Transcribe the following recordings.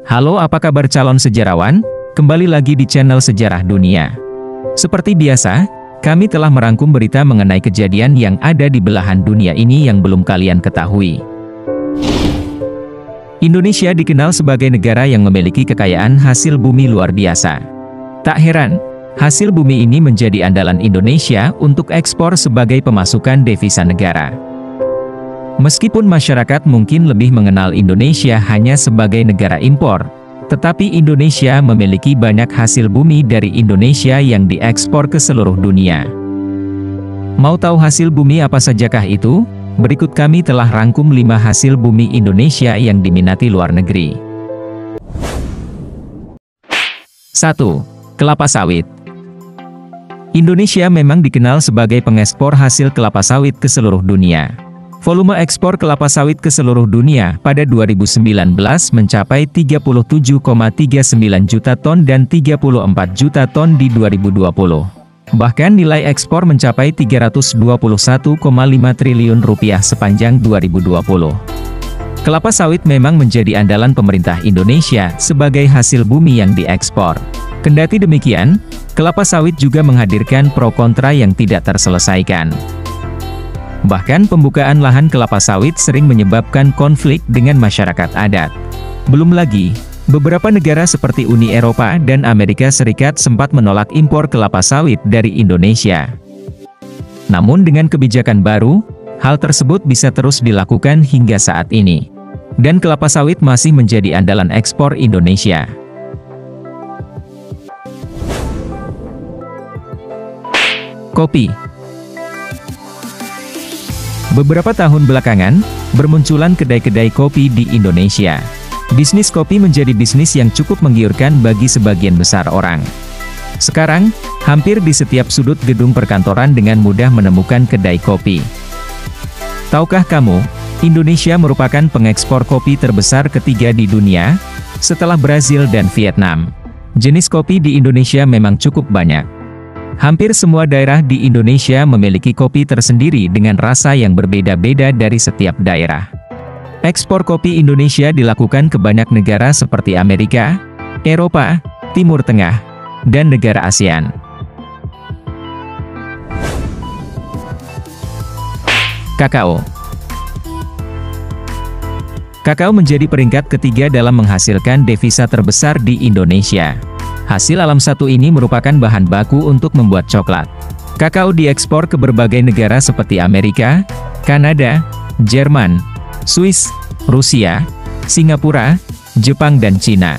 Halo, apa kabar calon sejarawan? Kembali lagi di channel Sejarah Dunia. Seperti biasa, kami telah merangkum berita mengenai kejadian yang ada di belahan dunia ini yang belum kalian ketahui. Indonesia dikenal sebagai negara yang memiliki kekayaan hasil bumi luar biasa. Tak heran, hasil bumi ini menjadi andalan Indonesia untuk ekspor sebagai pemasukan devisa negara. Meskipun masyarakat mungkin lebih mengenal Indonesia hanya sebagai negara impor, tetapi Indonesia memiliki banyak hasil bumi dari Indonesia yang diekspor ke seluruh dunia. Mau tahu hasil bumi apa sajakah itu? Berikut kami telah rangkum 5 hasil bumi Indonesia yang diminati luar negeri. 1. Kelapa sawit. Indonesia memang dikenal sebagai pengekspor hasil kelapa sawit ke seluruh dunia. Volume ekspor kelapa sawit ke seluruh dunia pada 2019 mencapai 37,39 juta ton dan 34 juta ton di 2020. Bahkan nilai ekspor mencapai 321,5 triliun rupiah sepanjang 2020. Kelapa sawit memang menjadi andalan pemerintah Indonesia sebagai hasil bumi yang diekspor. Kendati demikian, kelapa sawit juga menghadirkan pro kontra yang tidak terselesaikan. Bahkan pembukaan lahan kelapa sawit sering menyebabkan konflik dengan masyarakat adat. Belum lagi, beberapa negara seperti Uni Eropa dan Amerika Serikat sempat menolak impor kelapa sawit dari Indonesia. Namun dengan kebijakan baru, hal tersebut bisa terus dilakukan hingga saat ini. Dan kelapa sawit masih menjadi andalan ekspor Indonesia. Kopi. Beberapa tahun belakangan, bermunculan kedai-kedai kopi di Indonesia. Bisnis kopi menjadi bisnis yang cukup menggiurkan bagi sebagian besar orang. Sekarang, hampir di setiap sudut gedung perkantoran dengan mudah menemukan kedai kopi. Tahukah kamu, Indonesia merupakan pengekspor kopi terbesar ketiga di dunia, setelah Brazil dan Vietnam. Jenis kopi di Indonesia memang cukup banyak. Hampir semua daerah di Indonesia memiliki kopi tersendiri dengan rasa yang berbeda-beda dari setiap daerah. Ekspor kopi Indonesia dilakukan ke banyak negara seperti Amerika, Eropa, Timur Tengah, dan negara ASEAN. Kakao. Kakao menjadi peringkat ketiga dalam menghasilkan devisa terbesar di Indonesia. Hasil alam satu ini merupakan bahan baku untuk membuat coklat. Kakao diekspor ke berbagai negara seperti Amerika, Kanada, Jerman, Swiss, Rusia, Singapura, Jepang dan Cina.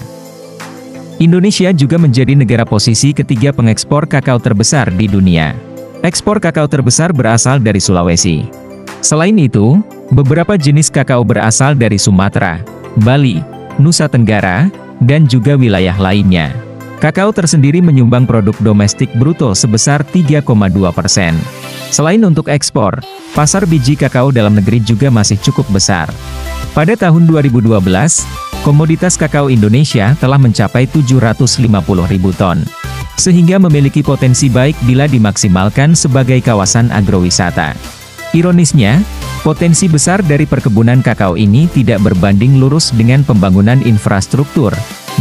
Indonesia juga menjadi negara posisi ketiga pengekspor kakao terbesar di dunia. Ekspor kakao terbesar berasal dari Sulawesi. Selain itu, beberapa jenis kakao berasal dari Sumatera, Bali, Nusa Tenggara, dan juga wilayah lainnya. Kakao tersendiri menyumbang produk domestik bruto sebesar 3,2%. Selain untuk ekspor, pasar biji kakao dalam negeri juga masih cukup besar. Pada tahun 2012, komoditas kakao Indonesia telah mencapai 750.000 ton. Sehingga memiliki potensi baik bila dimaksimalkan sebagai kawasan agrowisata. Ironisnya, potensi besar dari perkebunan kakao ini tidak berbanding lurus dengan pembangunan infrastruktur,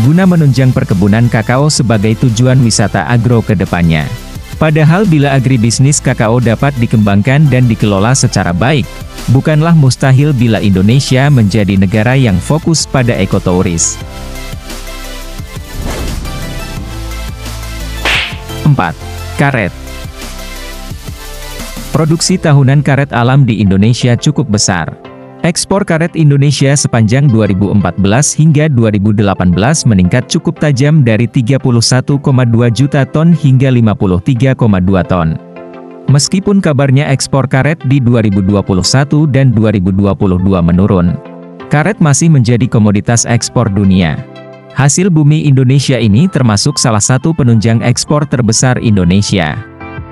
guna menunjang perkebunan kakao sebagai tujuan wisata agro ke depannya. Padahal bila agribisnis kakao dapat dikembangkan dan dikelola secara baik, bukanlah mustahil bila Indonesia menjadi negara yang fokus pada ekoturis. 4. Karet. Produksi tahunan karet alam di Indonesia cukup besar. Ekspor karet Indonesia sepanjang 2014 hingga 2018 meningkat cukup tajam dari 31,2 juta ton hingga 53,2 ton. Meskipun kabarnya ekspor karet di 2021 dan 2022 menurun, karet masih menjadi komoditas ekspor dunia. Hasil bumi Indonesia ini termasuk salah satu penunjang ekspor terbesar Indonesia.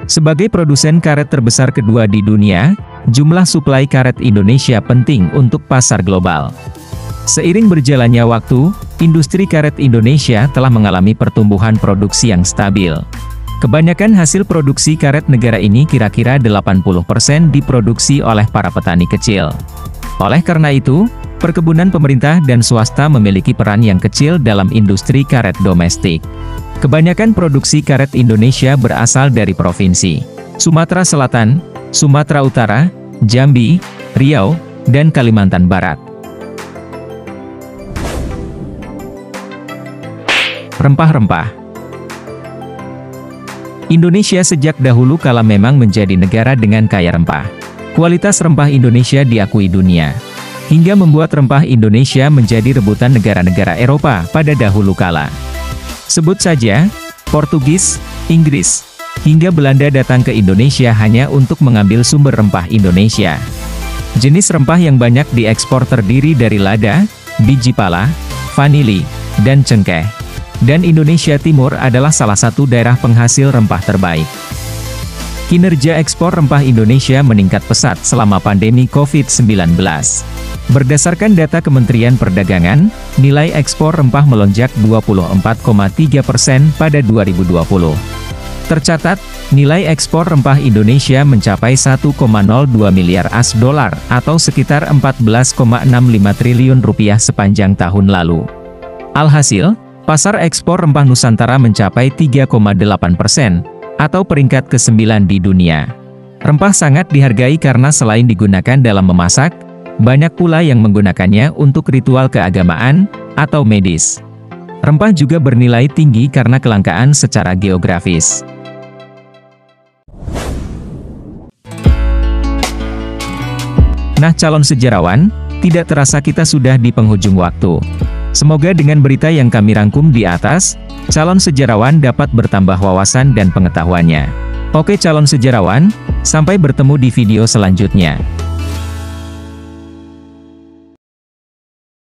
Sebagai produsen karet terbesar kedua di dunia, jumlah suplai karet Indonesia penting untuk pasar global. Seiring berjalannya waktu, industri karet Indonesia telah mengalami pertumbuhan produksi yang stabil. Kebanyakan hasil produksi karet negara ini kira-kira 80% diproduksi oleh para petani kecil. Oleh karena itu, Perkebunan pemerintah dan swasta memiliki peran yang kecil dalam industri karet domestik. Kebanyakan produksi karet Indonesia berasal dari provinsi Sumatera Selatan, Sumatera Utara, Jambi, Riau, dan Kalimantan Barat. Rempah-rempah. Indonesia sejak dahulu kala memang menjadi negara dengan kaya rempah. Kualitas rempah Indonesia diakui dunia, hingga membuat rempah Indonesia menjadi rebutan negara-negara Eropa pada dahulu kala. Sebut saja, Portugis, Inggris, hingga Belanda datang ke Indonesia hanya untuk mengambil sumber rempah Indonesia. Jenis rempah yang banyak diekspor terdiri dari lada, biji pala, vanili, dan cengkeh. Dan Indonesia Timur adalah salah satu daerah penghasil rempah terbaik. Kinerja ekspor rempah Indonesia meningkat pesat selama pandemi COVID-19. Berdasarkan data Kementerian Perdagangan, nilai ekspor rempah melonjak 24,3% pada 2020. Tercatat, nilai ekspor rempah Indonesia mencapai 1,02 miliar AS dolar atau sekitar 14,65 triliun rupiah sepanjang tahun lalu. Alhasil, pasar ekspor rempah Nusantara mencapai 3,8%, atau peringkat ke-9 di dunia. Rempah sangat dihargai karena selain digunakan dalam memasak, banyak pula yang menggunakannya untuk ritual keagamaan atau medis. Rempah juga bernilai tinggi karena kelangkaan secara geografis. Nah calon sejarawan, tidak terasa kita sudah di penghujung waktu. Semoga dengan berita yang kami rangkum di atas, calon sejarawan dapat bertambah wawasan dan pengetahuannya. Oke calon sejarawan, sampai bertemu di video selanjutnya.